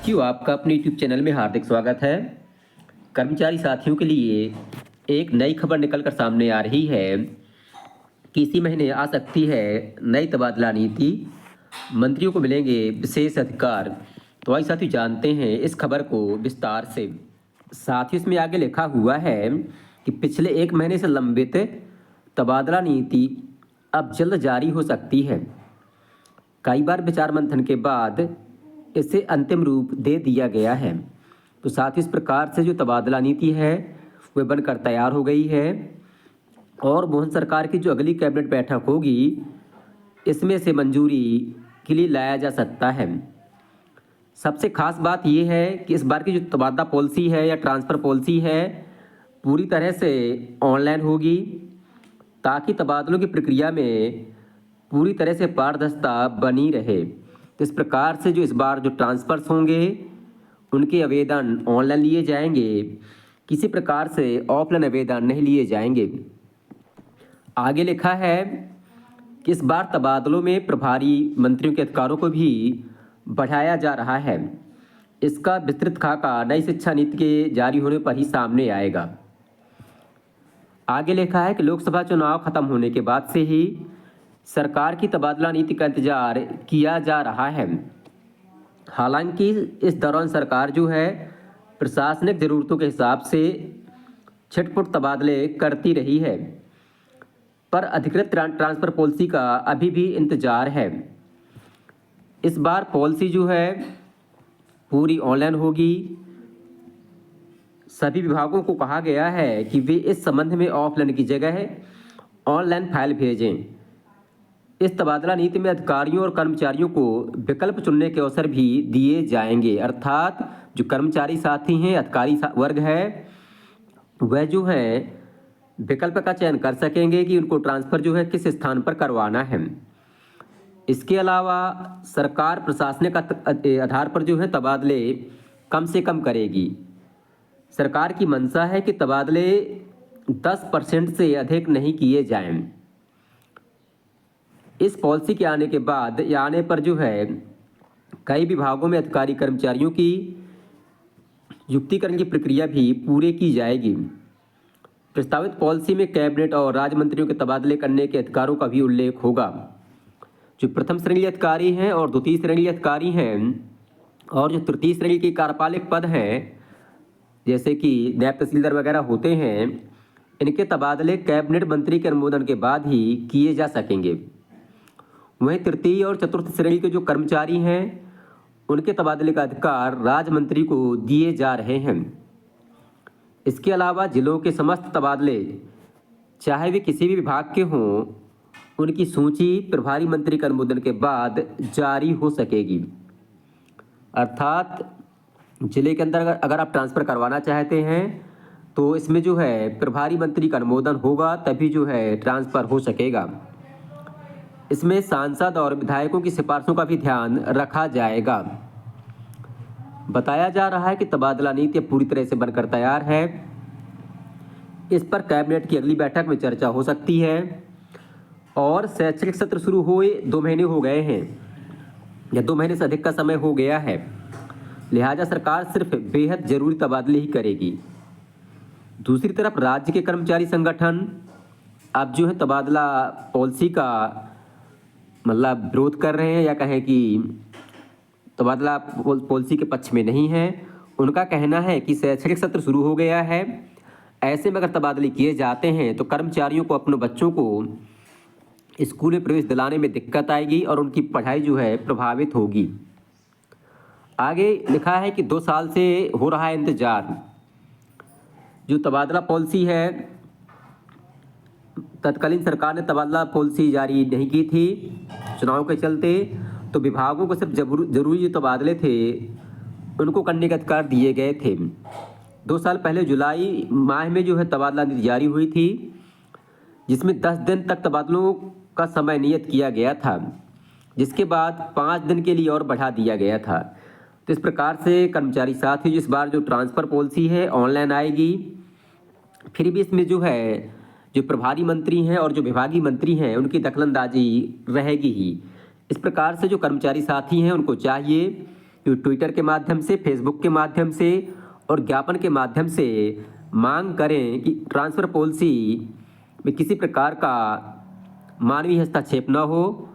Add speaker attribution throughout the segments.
Speaker 1: साथियों, आपका अपने YouTube चैनल में हार्दिक स्वागत है। कर्मचारी साथियों के लिए एक नई खबर निकलकर सामने आ रही है कि इसी महीने आ सकती है नई तबादला नीति। मंत्रियों को मिलेंगे विशेष अधिकार। तो आइए साथियों जानते हैं इस खबर को विस्तार से। साथ ही इसमें आगे लिखा हुआ है कि पिछले 1 महीने से लंबित तबादला नीति अब जल्द जारी हो सकती है। कई बार विचार मंथन के बाद इसे अंतिम रूप दे दिया गया है। तो साथ ही इस प्रकार से जो तबादला नीति है वह बनकर तैयार हो गई है और मोहन सरकार की जो अगली कैबिनेट बैठक होगी इसमें से मंजूरी के लिए लाया जा सकता है। सबसे खास बात यह है कि इस बार की जो तबादला पॉलिसी है या ट्रांसफ़र पॉलिसी है पूरी तरह से ऑनलाइन होगी ताकि तबादलों की प्रक्रिया में पूरी तरह से पारदर्शिता बनी रहे। तो इस प्रकार से जो इस बार जो ट्रांसफ़र्स होंगे उनके आवेदन ऑनलाइन लिए जाएंगे, किसी प्रकार से ऑफलाइन आवेदन नहीं लिए जाएंगे। आगे लिखा है कि इस बार तबादलों में प्रभारी मंत्रियों के अधिकारों को भी बढ़ाया जा रहा है। इसका विस्तृत खाका नई शिक्षा नीति के जारी होने पर ही सामने आएगा। आगे लिखा है कि लोकसभा चुनाव खत्म होने के बाद से ही सरकार की तबादला नीति का इंतजार किया जा रहा है। हालांकि इस दौरान सरकार जो है प्रशासनिक ज़रूरतों के हिसाब से छिटपुट तबादले करती रही है, पर अधिकृत ट्रांसफ़र पॉलिसी का अभी भी इंतजार है। इस बार पॉलिसी जो है पूरी ऑनलाइन होगी। सभी विभागों को कहा गया है कि वे इस संबंध में ऑफलाइन की जगह ऑनलाइन फाइल भेजें। इस तबादला नीति में अधिकारियों और कर्मचारियों को विकल्प चुनने के अवसर भी दिए जाएंगे, अर्थात जो कर्मचारी साथी हैं, अधिकारी वर्ग है, वह जो है विकल्प का चयन कर सकेंगे कि उनको ट्रांसफ़र जो है किस स्थान पर करवाना है। इसके अलावा सरकार प्रशासनिक आधार पर जो है तबादले कम से कम करेगी। सरकार की मंशा है कि तबादले 10% से अधिक नहीं किए जाएं। इस पॉलिसी के आने के बाद या आने पर जो है कई विभागों में अधिकारी कर्मचारियों की युक्तिकरण की प्रक्रिया भी पूरी की जाएगी। प्रस्तावित पॉलिसी में कैबिनेट और राज्य मंत्रियों के तबादले करने के अधिकारों का भी उल्लेख होगा। जो प्रथम श्रेणी अधिकारी हैं और द्वितीय श्रेणी अधिकारी हैं और जो तृतीय श्रेणी के कार्यपालक पद हैं जैसे कि नायब तहसीलदार वगैरह होते हैं, इनके तबादले कैबिनेट मंत्री के अनुमोदन के बाद ही किए जा सकेंगे। वहीं तृतीय और चतुर्थ श्रेणी के जो कर्मचारी हैं उनके तबादले का अधिकार राज्य मंत्री को दिए जा रहे हैं। इसके अलावा जिलों के समस्त तबादले चाहे वे किसी भी विभाग के हों, उनकी सूची प्रभारी मंत्री के अनुमोदन के बाद जारी हो सकेगी। अर्थात जिले के अंदर अगर आप ट्रांसफ़र करवाना चाहते हैं तो इसमें जो है प्रभारी मंत्री का अनुमोदन होगा तभी जो है ट्रांसफ़र हो सकेगा। इसमें सांसद और विधायकों की सिफारिशों का भी ध्यान रखा जाएगा। बताया जा रहा है कि तबादला नीति पूरी तरह से बनकर तैयार है। इस पर कैबिनेट की अगली बैठक में चर्चा हो सकती है और शैक्षणिक सत्र शुरू हुए 2 महीने हो गए हैं या 2 महीने से अधिक का समय हो गया है। लिहाजा सरकार सिर्फ बेहद जरूरी तबादले ही करेगी। दूसरी तरफ राज्य के कर्मचारी संगठन अब जो है तबादला पॉलिसी का मतलब विरोध कर रहे हैं या कहें कि तबादला पॉलिसी के पक्ष में नहीं है। उनका कहना है कि शैक्षणिक सत्र शुरू हो गया है, ऐसे में अगर तबादले किए जाते हैं तो कर्मचारियों को अपने बच्चों को स्कूल में प्रवेश दिलाने में दिक्कत आएगी और उनकी पढ़ाई जो है प्रभावित होगी। आगे लिखा है कि 2 साल से हो रहा है इंतजार। जो तबादला पॉलिसी है, तत्कालीन सरकार ने तबादला पॉलिसी जारी नहीं की थी चुनाव के चलते, तो विभागों को सिर्फ जरूरी जो तबादले थे उनको करने के अधिकार दिए गए थे। 2 साल पहले जुलाई माह में जो है तबादला नीति जारी हुई थी, जिसमें 10 दिन तक तबादलों का समय नियत किया गया था, जिसके बाद 5 दिन के लिए और बढ़ा दिया गया था। तो इस प्रकार से कर्मचारी साथी जिस बार जो ट्रांसफ़र पॉलिसी है ऑनलाइन आएगी, फिर भी इसमें जो है जो प्रभारी मंत्री हैं और जो विभागीय मंत्री हैं उनकी दखलंदाजी रहेगी ही। इस प्रकार से जो कर्मचारी साथी हैं उनको चाहिए ट्विटर के माध्यम से, फेसबुक के माध्यम से और ज्ञापन के माध्यम से मांग करें कि ट्रांसफ़र पॉलिसी में किसी प्रकार का मानवीय हस्तक्षेप न हो,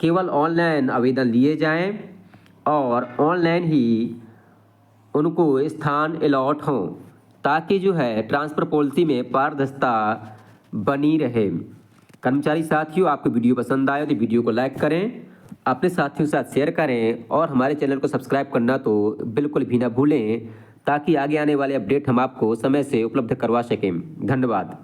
Speaker 1: केवल ऑनलाइन आवेदन लिए जाएं और ऑनलाइन ही उनको स्थान अलॉट हों, ताकि जो है ट्रांसफ़र पॉलिसी में पारदर्शिता बनी रहे। कर्मचारी साथियों, आपको वीडियो पसंद आए तो वीडियो को लाइक करें, अपने साथियों के साथ शेयर करें और हमारे चैनल को सब्सक्राइब करना तो बिल्कुल भी ना भूलें, ताकि आगे आने वाले अपडेट हम आपको समय से उपलब्ध करवा सकें। धन्यवाद।